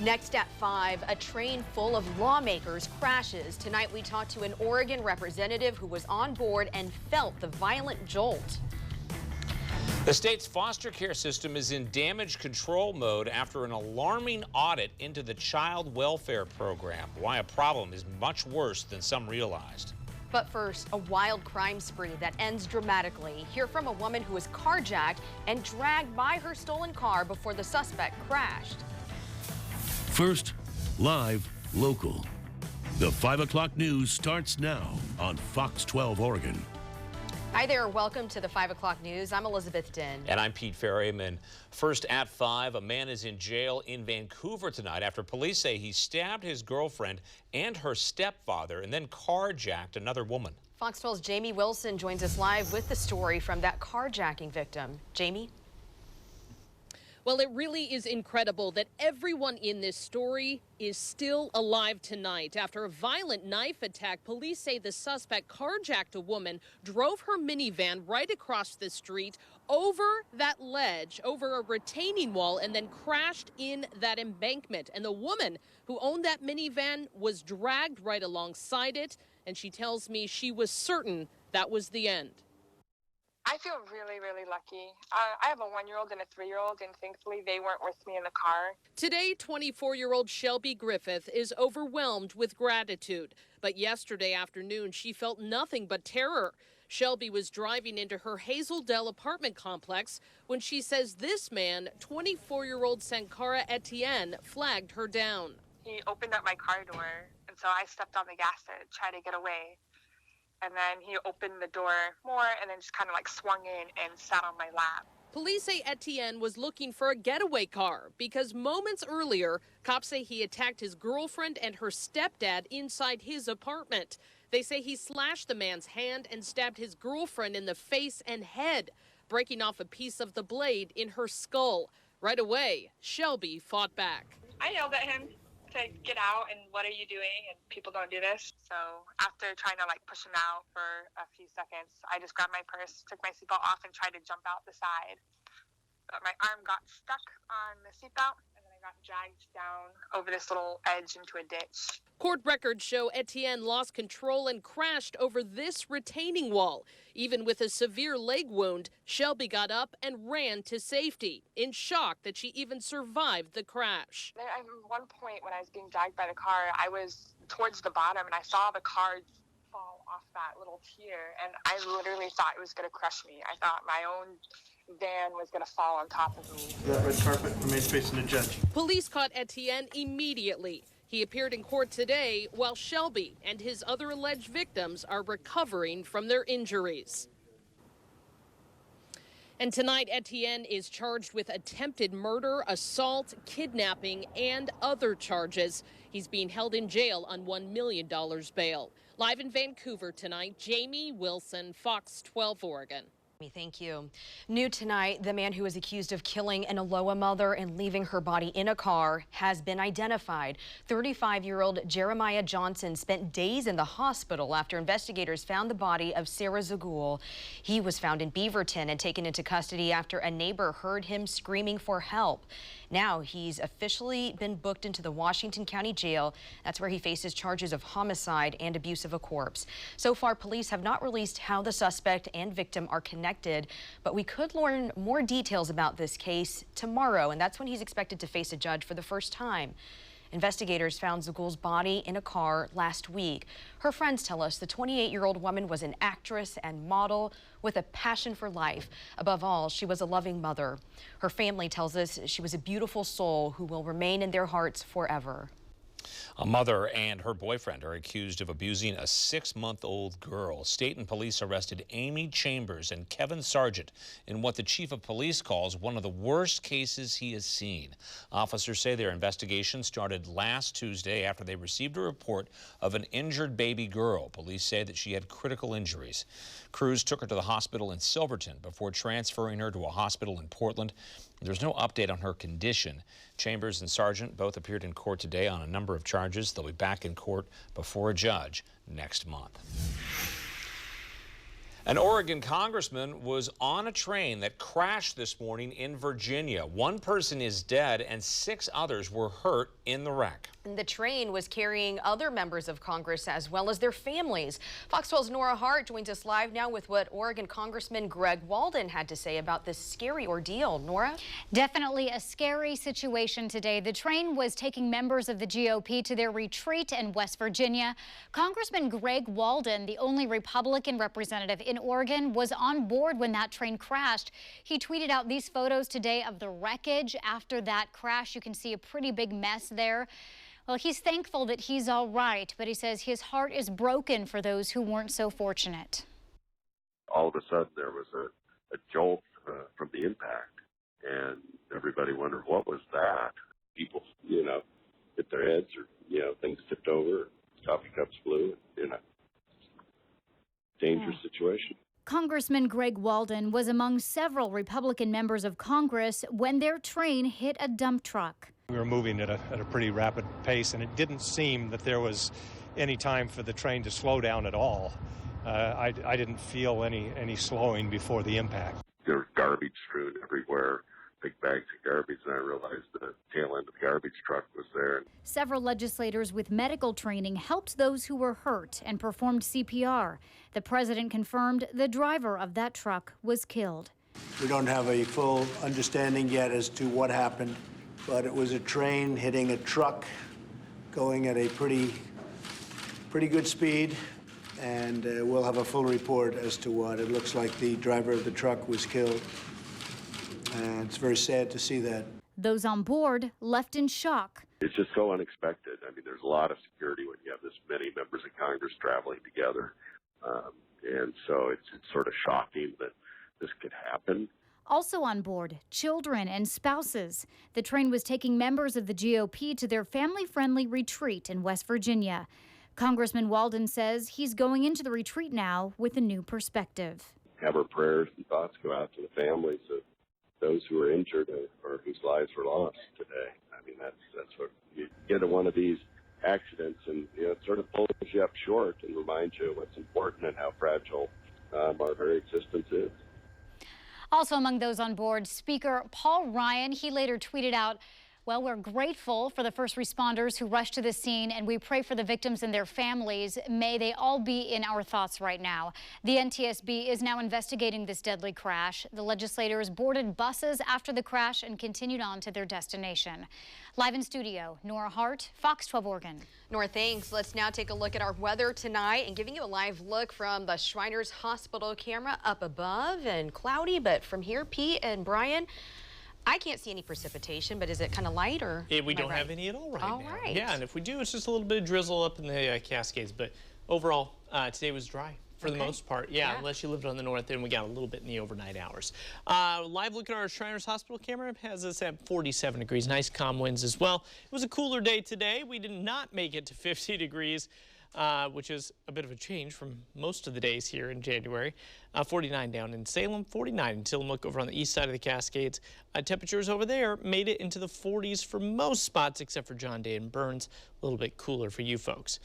Next at 5, a train full of lawmakers crashes. Tonight we talk to an Oregon representative who was on board and felt the violent jolt. The state's foster care system is in damage control mode after an alarming audit into the child welfare program. Why a problem is much worse than some realized. But first, a wild crime spree that ends dramatically. Hear from a woman who was carjacked and dragged by her stolen car before the suspect crashed. First, live, local. The 5 o'clock news starts now on Fox 12 Oregon. Hi there, welcome to the 5 o'clock news. I'm Elizabeth Dinh. And I'm Pete Ferryman. First at 5, a man is in jail in Vancouver tonight after police say he stabbed his girlfriend and her stepfather and then carjacked another woman. Fox 12's Jamie Wilson joins us live with the story from that carjacking victim. Jamie? Well, it really is incredible that everyone in this story is still alive tonight. After a violent knife attack, police say the suspect carjacked a woman, drove her minivan right across the street, over that ledge, over a retaining wall, and then crashed in that embankment. And the woman who owned that minivan was dragged right alongside it, and she tells me she was certain that was the end. I feel really, really lucky. I have a 1-year-old and a 3-year-old, and thankfully they weren't with me in the car. Today, 24-year-old Shelby Griffith is overwhelmed with gratitude. But yesterday afternoon, she felt nothing but terror. Shelby was driving into her Hazeldale apartment complex when she says this man, 24-year-old Sankara Etienne, flagged her down. He opened up my car door, and so I stepped on the gas to try to get away. And then he opened the door more and then just kind of like swung in and sat on my lap. Police say Etienne was looking for a getaway car because moments earlier, cops say he attacked his girlfriend and her stepdad inside his apartment. They say he slashed the man's hand and stabbed his girlfriend in the face and head, breaking off a piece of the blade in her skull. Right away, Shelby fought back. I yelled at him to get out and what are you doing, and people don't do this. So after trying to like push him out for a few seconds, I just grabbed my purse, took my seatbelt off, and tried to jump out the side. But my arm got stuck on the seatbelt, and then I got dragged down over this little edge into a ditch. Court records show Etienne lost control and crashed over this retaining wall. Even with a severe leg wound, Shelby got up and ran to safety, in shock that she even survived the crash. At one point when I was being dragged by the car, I was towards the bottom and I saw the car fall off that little tier, and I literally thought it was going to crush me. I thought my own van was going to fall on top of me. That red carpet remains facing the judge. Police caught Etienne immediately. He appeared in court today while Shelby and his other alleged victims are recovering from their injuries. And tonight, Etienne is charged with attempted murder, assault, kidnapping, and other charges. He's being held in jail on $1 million bail. Live in Vancouver tonight, Jamie Wilson, Fox 12 Oregon. Thank you. New tonight, the man who is accused of killing an Aloha mother and leaving her body in a car has been identified. 35-year-old Jeremiah Johnson spent days in the hospital after investigators found the body of Sarah Zagul. He was found in Beaverton and taken into custody after a neighbor heard him screaming for help. Now he's officially been booked into the Washington County Jail. That's where he faces charges of homicide and abuse of a corpse. So far, police have not released how the suspect and victim are connected, but we could learn more details about this case tomorrow, and that's when he's expected to face a judge for the first time. Investigators found Zagul's body in a car last week. Her friends tell us the 28-year-old woman was an actress and model with a passion for life. Above all, she was a loving mother. Her family tells us she was a beautiful soul who will remain in their hearts forever. A mother and her boyfriend are accused of abusing a 6-month-old girl. State and police arrested Amy Chambers and Kevin Sargent in what the chief of police calls one of the worst cases he has seen. Officers say their investigation started last Tuesday after they received a report of an injured baby girl. Police say that she had critical injuries. Crews took her to the hospital in Silverton before transferring her to a hospital in Portland. There's no update on her condition. Chambers and Sargent both appeared in court today on a number of charges. They'll be back in court before a judge next month. An Oregon congressman was on a train that crashed this morning in Virginia. One person is dead and 6 others were hurt in the wreck. The train was carrying other members of Congress as well as their families. Fox 12's Nora Hart joins us live now with what Oregon Congressman Greg Walden had to say about this scary ordeal. Nora? Definitely a scary situation today. The train was taking members of the GOP to their retreat in West Virginia. Congressman Greg Walden, the only Republican representative in Oregon, was on board when that train crashed. He tweeted out these photos today of the wreckage after that crash. You can see a pretty big mess there. Well, he's thankful that he's all right, but he says his heart is broken for those who weren't so fortunate. All of a sudden, there was a jolt from the impact, and everybody wondered, what was that? People, hit their heads, or, things tipped over, coffee cups flew, dangerous situation. Congressman Greg Walden was among several Republican members of Congress when their train hit a dump truck. We were moving at a pretty rapid pace, and it didn't seem that there was any time for the train to slow down at all. I didn't feel any slowing before the impact. There was garbage strewn everywhere, big bags of garbage, and I realized the tail end of the garbage truck was there. Several legislators with medical training helped those who were hurt and performed CPR. The president confirmed the driver of that truck was killed. We don't have a full understanding yet as to what happened, but it was a train hitting a truck going at a pretty good speed, and we'll have a full report as to what. It looks like the driver of the truck was killed, and it's very sad to see that. Those on board left in shock. It's just so unexpected. I mean, there's a lot of security when you have this many members of Congress traveling together, and so it's sort of shocking that this could happen. Also on board, children and spouses. The train was taking members of the GOP to their family-friendly retreat in West Virginia. Congressman Walden says he's going into the retreat now with a new perspective. Have our prayers and thoughts go out to the families of those who are injured or whose lives were lost today. I mean, that's what you get in one of these accidents, and it sort of pulls you up short and reminds you what's important and how fragile our very existence is. Also among those on board, Speaker Paul Ryan. He later tweeted out, "Well, we're grateful for the first responders who rushed to the scene, and we pray for the victims and their families. May they all be in our thoughts right now." The NTSB is now investigating this deadly crash. The legislators boarded buses after the crash and continued on to their destination. Live in studio, Nora Hart, Fox 12 Oregon. Nora, thanks. Let's now take a look at our weather tonight and giving you a live look from the Shriners Hospital camera up above, and cloudy, but from here, Pete and Brian, I can't see any precipitation, but is it kind of light, or? We don't have any at all right now. All right. Yeah, and if we do, it's just a little bit of drizzle up in the Cascades. But overall, today was dry for the most part. Yeah, unless you lived on the north end, we got a little bit in the overnight hours. Live look at our Shriners Hospital camera has us at 47 degrees. Nice calm winds as well. It was a cooler day today. We did not make it to 50 degrees. Which is a bit of a change from most of the days here in January. 49 down in Salem, 49 in Tillamook over on the east side of the Cascades. Temperatures over there made it into the 40s for most spots except for John Day and Burns. A little bit cooler for you folks.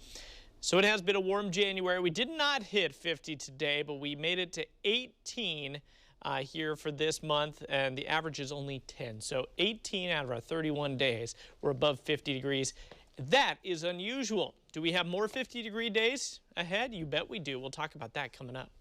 So it has been a warm January. We did not hit 50 today, but we made it to 18 here for this month, and the average is only 10. So 18 out of our 31 days were above 50 degrees. That is unusual. Do we have more 50-degree days ahead? You bet we do. We'll talk about that coming up.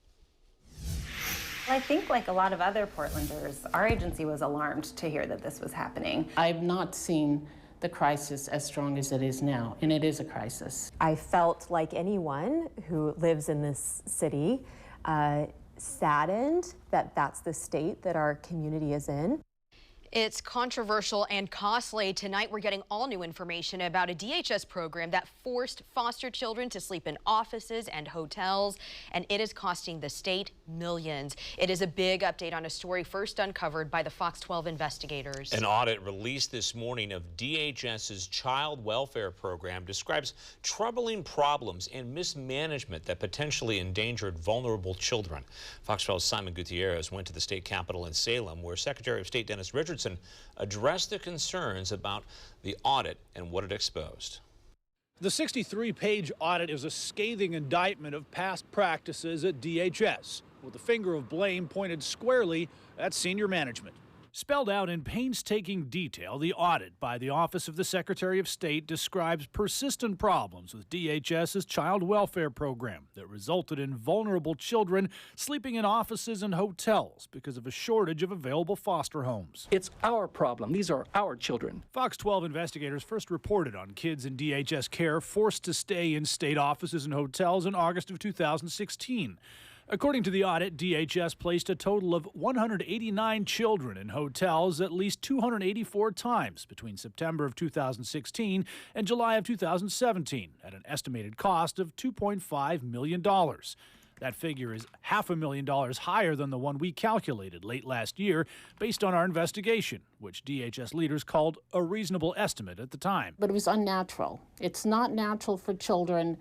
I think like a lot of other Portlanders, our agency was alarmed to hear that this was happening. I've not seen the crisis as strong as it is now, and it is a crisis. I felt like anyone who lives in this city, saddened that that's the state that our community is in. It's controversial and costly. Tonight, we're getting all new information about a DHS program that forced foster children to sleep in offices and hotels, and it is costing the state millions. It is a big update on a story first uncovered by the Fox 12 investigators. An audit released this morning of DHS's child welfare program describes troubling problems and mismanagement that potentially endangered vulnerable children. Fox 12's Simon Gutierrez went to the state capitol in Salem, where Secretary of State Dennis Richardson addressed the concerns about the audit and what it exposed. The 63-page audit is a scathing indictment of past practices at DHS. with the finger of blame pointed squarely at senior management. Spelled out in painstaking detail, the audit by the Office of the Secretary of State describes persistent problems with DHS's child welfare program that resulted in vulnerable children sleeping in offices and hotels because of a shortage of available foster homes. It's our problem. These are our children. Fox 12 investigators first reported on kids in DHS care forced to stay in state offices and hotels in August of 2016. According to the audit, DHS placed a total of 189 children in hotels at least 284 times between September of 2016 and July of 2017 at an estimated cost of $2.5 million. That figure is $500,000 higher than the one we calculated late last year based on our investigation, which DHS leaders called a reasonable estimate at the time. But it was unnatural. It's not natural for children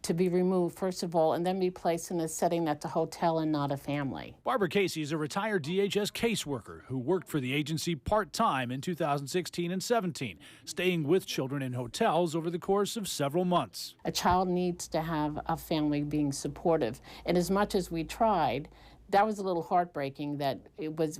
to be removed, first of all, and then be placed in a setting that's a hotel and not a family. Barbara Casey is a retired DHS caseworker who worked for the agency part-time in 2016 and 17, staying with children in hotels over the course of several months. A child needs to have a family being supportive, and as much as we tried, that was a little heartbreaking that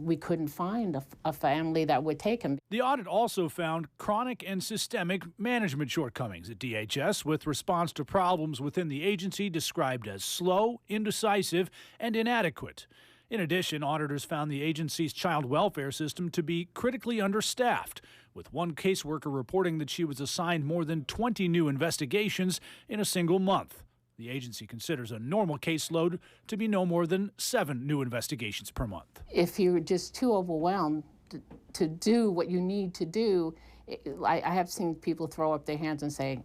we couldn't find a family that would take him. The audit also found chronic and systemic management shortcomings at DHS, with response to problems within the agency described as slow, indecisive, and inadequate. In addition, auditors found the agency's child welfare system to be critically understaffed, with one caseworker reporting that she was assigned more than 20 new investigations in a single month. The agency considers a normal caseload to be no more than 7 new investigations per month. If you're just too overwhelmed to do what you need to do, I have seen people throw up their hands and say,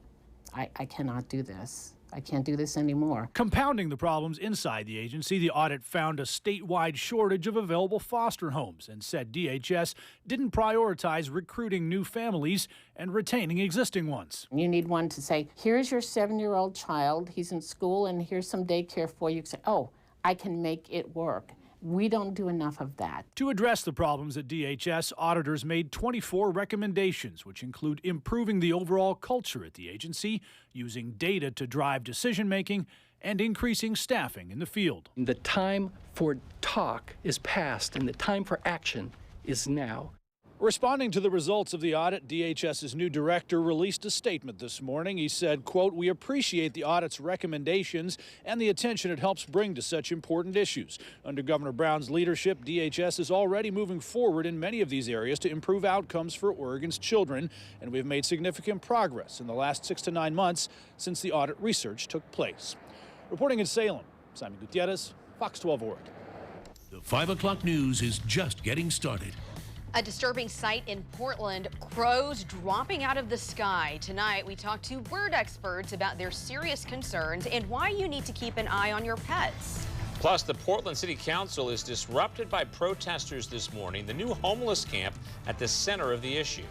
I cannot do this. I can't do this anymore. Compounding the problems inside the agency, the audit found a statewide shortage of available foster homes and said DHS didn't prioritize recruiting new families and retaining existing ones. You need one to say, here's your 7-year-old child, he's in school, and here's some daycare for you. Say, oh, I can make it work. We don't do enough of that. To address the problems at DHS, auditors made 24 recommendations, which include improving the overall culture at the agency, using data to drive decision-making, and increasing staffing in the field. The time for talk is past, and the time for action is now. Responding to the results of the audit, DHS's new director released a statement this morning. He said, quote, "We appreciate the audit's recommendations and the attention it helps bring to such important issues. Under Governor Brown's leadership, DHS is already moving forward in many of these areas to improve outcomes for Oregon's children, and we've made significant progress in the last 6 to 9 months since the audit research took place." Reporting in Salem, Simon Gutierrez, Fox 12 Oregon. The 5 o'clock news is just getting started. A disturbing sight in Portland, crows dropping out of the sky. Tonight, we talk to bird experts about their serious concerns and why you need to keep an eye on your pets. Plus, the Portland City Council is disrupted by protesters this morning, the new homeless camp at the center of the issue.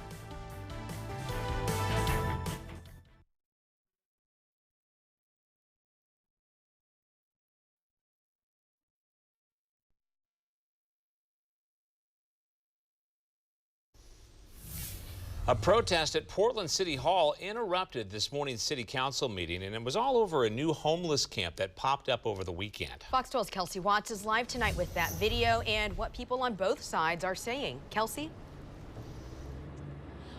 A protest at Portland City Hall interrupted this morning's City Council meeting, and it was all over a new homeless camp that popped up over the weekend. Fox 12's Kelsey Watts is live tonight with that video and what people on both sides are saying. Kelsey?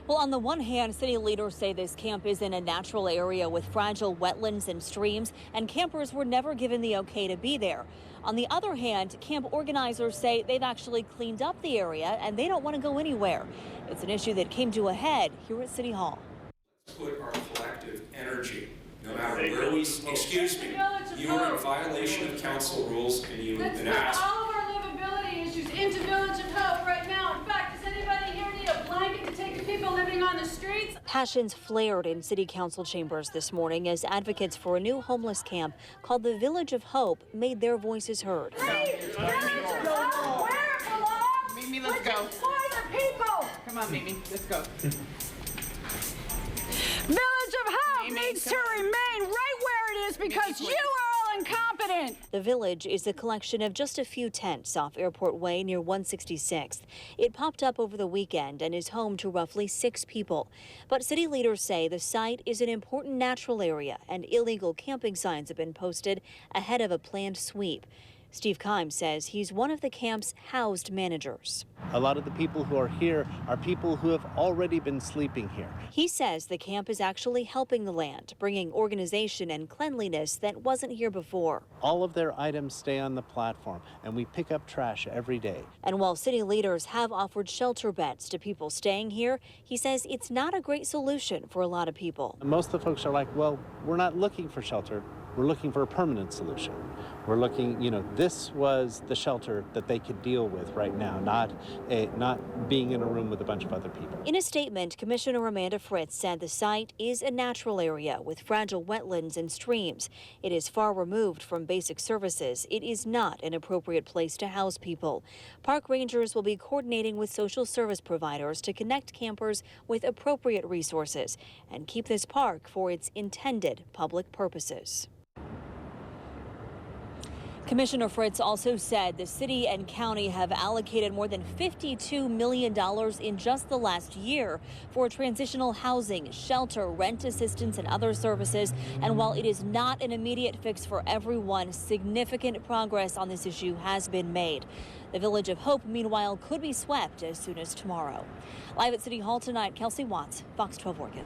Well, on the one hand, city leaders say this camp is in a natural area with fragile wetlands and streams, and campers were never given the okay to be there. On the other hand, camp organizers say they've actually cleaned up the area and they don't want to go anywhere. It's an issue that came to a head here at City Hall. Put our collective energy, no matter where we, excuse me, you are in violation of council rules and you have been asked. Let's put all of our livability issues into Village of Hope right now. In fact, does anybody here need a blanket to take the people living on the streets? Passions flared in City Council chambers this morning as advocates for a new homeless camp called the Village of Hope made their voices heard. Village of Hope, where it belongs. Mimi, let's go. For the people. Come on, Mimi, let's go. Village of Hope needs to remain right where it is because you are all incompetent. The Village is a collection of just a few tents off Airport Way near 166th. It popped up over the weekend and is home to roughly 6 people. But city leaders say the site is an important natural area and illegal camping signs have been posted ahead of a planned sweep. Steve Kime says he's one of the camp's housed managers. A lot of the people who are here are people who have already been sleeping here. He says the camp is actually helping the land, bringing organization and cleanliness that wasn't here before. All of their items stay on the platform, and we pick up trash every day. And while city leaders have offered shelter beds to people staying here, he says it's not a great solution for a lot of people. Most of the folks are like, well, we're not looking for shelter. We're looking for a permanent solution. We're looking, this was the shelter that they could deal with right now, not being in a room with a bunch of other people. In a statement, Commissioner Amanda Fritz said the site is a natural area with fragile wetlands and streams. It is far removed from basic services. It is not an appropriate place to house people. Park rangers will be coordinating with social service providers to connect campers with appropriate resources and keep this park for its intended public purposes. Commissioner Fritz also said the city and county have allocated more than $52 million in just the last year for transitional housing, shelter, rent assistance, and other services. And while it is not an immediate fix for everyone, significant progress on this issue has been made. The Village of Hope, meanwhile, could be swept as soon as tomorrow. Live at City Hall tonight, Kelsey Watts, Fox 12 Oregon.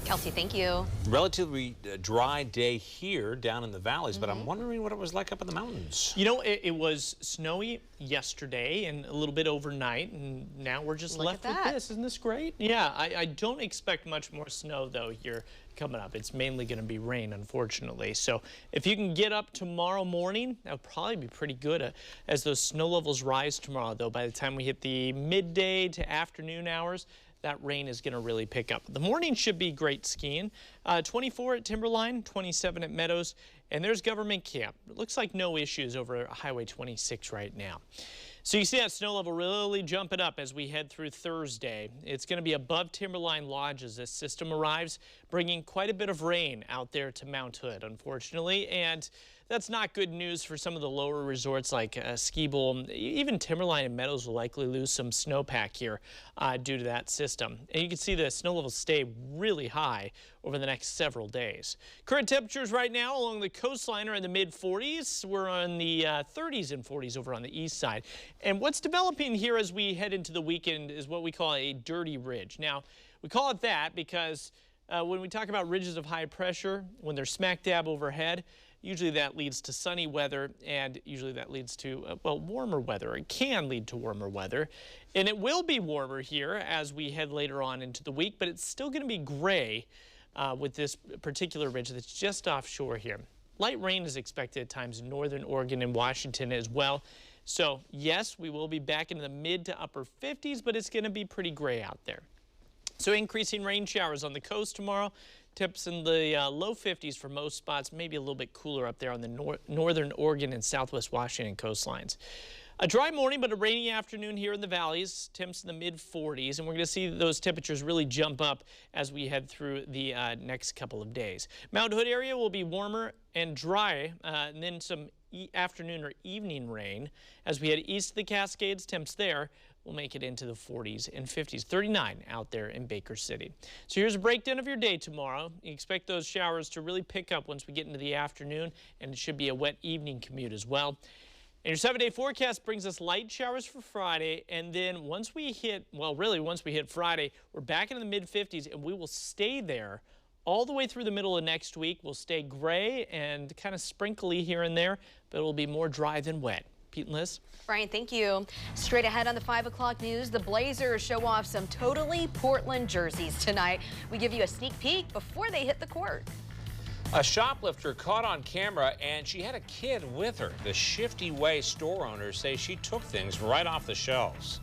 Kelsey, thank you. Relatively dry day here down in the valleys, but I'm wondering what it was like up in the mountains. It was snowy yesterday and a little bit overnight, and now we're just left with this. Isn't this great? Yeah, I don't expect much more snow, though, here coming up. It's mainly going to be rain, unfortunately. So if you can get up tomorrow morning, that would probably be pretty good as those snow levels rise tomorrow, though. By the time we hit the midday to afternoon hours, that rain is going to really pick up. The morning should be great skiing. 24 at Timberline, 27 at Meadows, and there's Government Camp. It looks like no issues over Highway 26 right now. So you see that snow level really jumping up as we head through Thursday. It's going to be above Timberline Lodge as this system arrives, bringing quite a bit of rain out there to Mount Hood, unfortunately. And that's not good news for some of the lower resorts like Ski Bowl. Even Timberline and Meadows will likely lose some snowpack here due to that system. And you can see the snow levels stay really high over the next several days. Current temperatures right now along the coastline are in the mid-40s. We're on the 30s and 40s over on the east side. And what's developing here as we head into the weekend is what we call a dirty ridge. Now, we call it that because when we talk about ridges of high pressure, when they're smack dab overhead, usually that leads to sunny weather, and usually that leads to, warmer weather. It can lead to warmer weather, and it will be warmer here as we head later on into the week, but it's still going to be gray with this particular ridge that's just offshore here. Light rain is expected at times in northern Oregon and Washington as well. So, yes, we will be back into the mid to upper 50s, but it's going to be pretty gray out there. So increasing rain showers on the coast tomorrow. Temps in the low 50s for most spots, maybe a little bit cooler up there on the northern Oregon and southwest Washington coastlines. A dry morning, but a rainy afternoon here in the valleys. Temps in the mid-40s, and we're going to see those temperatures really jump up as we head through the next couple of days. Mount Hood area will be warmer and dry, and then some afternoon or evening rain. As we head east of the Cascades, temps there will make it into the 40s and 50s. 39 out there in Baker City. So here's a breakdown of your day tomorrow. You expect those showers to really pick up once we get into the afternoon, and it should be a wet evening commute as well. And your 7-day forecast brings us light showers for Friday, and then once we hit, once we hit Friday, we're back into the mid-50s, and we will stay there all the way through the middle of next week. We'll stay gray and kind of sprinkly here and there, but it will be more dry than wet. Pete and Liz. Brian, thank you. Straight ahead on the 5 o'clock news, the Blazers show off some totally Portland jerseys tonight. We give you a sneak peek before they hit the court. A shoplifter caught on camera, and she had a kid with her. The Shifty Way store owners say she took things right off the shelves.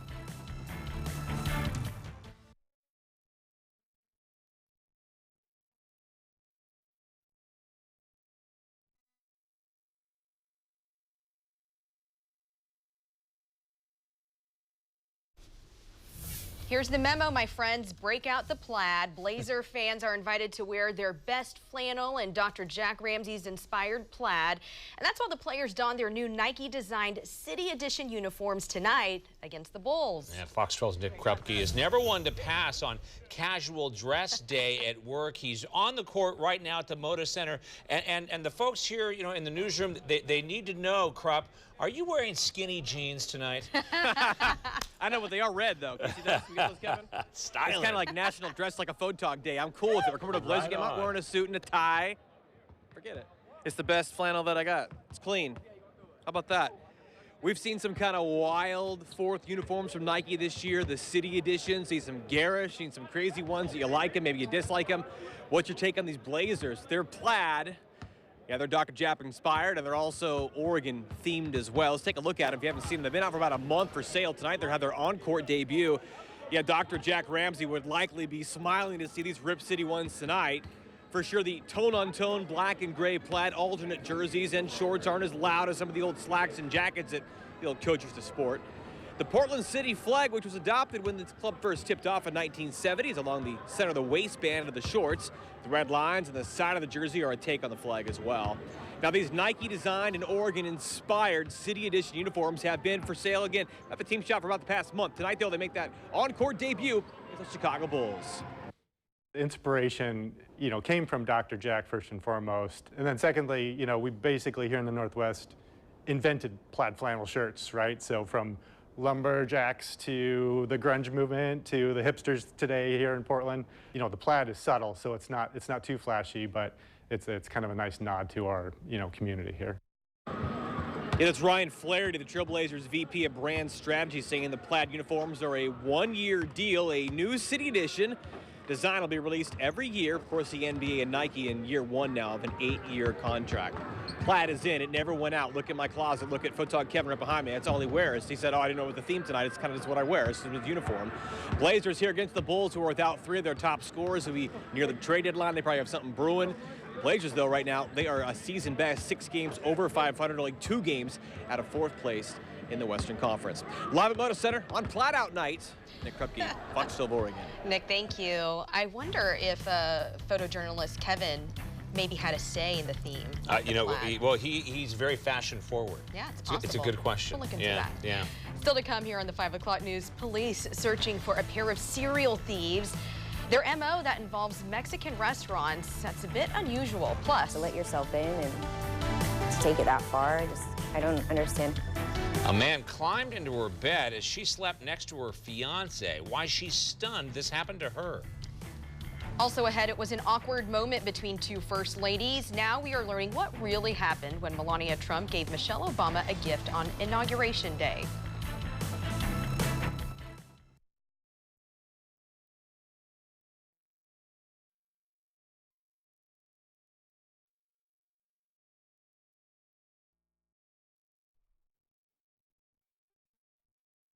Here's the memo, my friends. Break out the plaid. Blazer fans are invited to wear their best flannel and Dr. Jack Ramsey's inspired plaid. And that's while the players don their new Nike-designed City Edition uniforms tonight. against the Bulls. And Fox 12's Nick Krupke is never one to pass on casual dress day at work. He's on the court right now at the Moda Center. And the folks here, you know, in the newsroom, they need to know, Krupp, are you wearing skinny jeans tonight? I know, but they are red, though. Can you see those, Kevin? Styling. It's kind of like National Dress Like a Photog Day. I'm cool with it. We're coming to a blazer game. I'm not wearing a suit and a tie. Forget it. It's the best flannel that I got. It's clean. How about that? We've seen some kind of wild fourth uniforms from Nike this year, the City Edition. See some garish, seen some crazy ones that you like them, maybe you dislike them. What's your take on these blazers? They're plaid. Yeah, they're Dr. Jap inspired, and they're also Oregon themed as well. Let's take a look at them if you haven't seen them. They've been out for about a month for sale tonight. They have their on-court debut. Yeah, Dr. Jack Ramsey would likely be smiling to see these Rip City ones tonight. For sure, the tone-on-tone black and gray plaid alternate jerseys and shorts aren't as loud as some of the old slacks and jackets that the old coach used to sport. The Portland City flag, which was adopted when the club first tipped off in 1970s, along the center of the waistband of the shorts. The red lines on the side of the jersey are a take on the flag as well. Now, these Nike-designed and Oregon-inspired City Edition uniforms have been for sale again at the team shop for about the past month. Tonight, though, they make that on-court debut with the Chicago Bulls. The inspiration, you know, came from Dr. Jack first and foremost. And then secondly, you know, we basically here in the Northwest invented plaid flannel shirts, right? So from lumberjacks to the grunge movement to the hipsters today here in Portland, you know, the plaid is subtle, so it's not too flashy, but it's kind of a nice nod to our, you know, community here. And it's Ryan Flaherty, the Trailblazers VP of Brand Strategy, saying the plaid uniforms are a one-year deal, a new City Edition. Design will be released every year. Of course, the NBA and Nike in year one now of an 8-year contract. Plaid is in. It never went out. Look at my closet. Look at Photog Kevin right behind me. That's all he wears. He said, oh, I didn't know what the theme tonight. It's kind of just what I wear. It's his uniform. Blazers here against the Bulls, who are without 3 of their top scorers. Who be near the trade deadline. They probably have something brewing. Blazers, though, right now, they are a season best. 6 games over 500, only 2 games out of 4th place in the Western Conference. Live at Moda Center on Plaid Out Night. Nick Krupke, Fox 12 Oregon. Nick, thank you. I wonder if photojournalist Kevin maybe had a say in the theme. You know, he's very fashion forward. Yeah, it's possible. It's a good question. We'll look into that. Yeah. Still to come here on the 5 o'clock news, police searching for a pair of serial thieves. Their MO that involves Mexican restaurants. That's a bit unusual. Plus, to let yourself in and to take it that far, I don't understand. A man climbed into her bed as she slept next to her fiance. Why she's stunned this happened to her. Also ahead, it was an awkward moment between 2 first ladies. Now we are learning what really happened when Melania Trump gave Michelle Obama a gift on Inauguration Day.